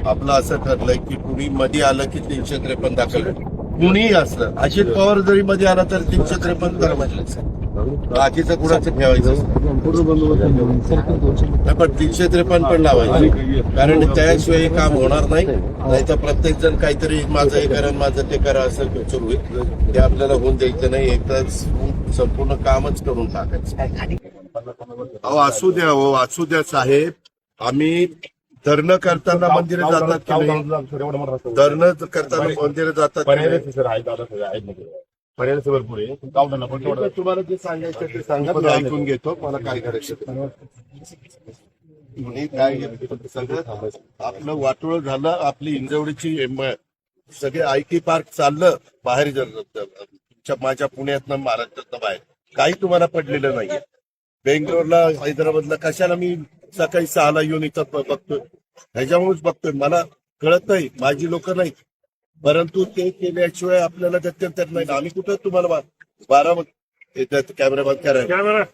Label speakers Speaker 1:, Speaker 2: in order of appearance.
Speaker 1: आपलं असं ठरलंय की कुणी मध्ये आलं की 353 दाखल कुणीही असलं, अजित पवार जरी मध्ये आला तर 353 करा म्हटलं. बाकीचं कुणाचं ठेवायचं नाही, पण 353 पण लावायचं, कारण त्याशिवाय काम होणार नाही. तर प्रत्येक जण काहीतरी माझं हे करा माझं ते करा असं सुरू होईल. ते आपल्याला होऊन द्यायचं नाही. एकदा संपूर्ण कामच करून टाकायचं. अहो असू द्या, हो असू द्या साहेब. आम्ही धरणं करताना मंदिरं जातात की नाही? धरणं करताना मंदिरं जातात की नाही?
Speaker 2: पर्याय भरपूर आहे.
Speaker 1: तुम्हाला जे सांगायचं ते सांगा, मी ऐकून घेतो. मला काय करायचं काय सगळं आपलं वाटोळं झालं. आपली इंजवडीची सगळे आयटी पार्क चाललं बाहेर. तुमच्या माझ्या पुण्यातनं महाराष्ट्रातनं बाहेर काही तुम्हाला पडलेलं नाहीये. बेंगलोरला हैदराबादला कशाला मी सकाळी 6ला येऊन इथं बघतोय? ह्याच्यामुळेच बघतोय. मला कळत नाही, माझी लोक नाहीत, परंतु ते केल्याशिवाय आपल्याला गत्यंतर नाही. आम्ही कुठं तुम्हाला 12 कॅमेरा बंद करायला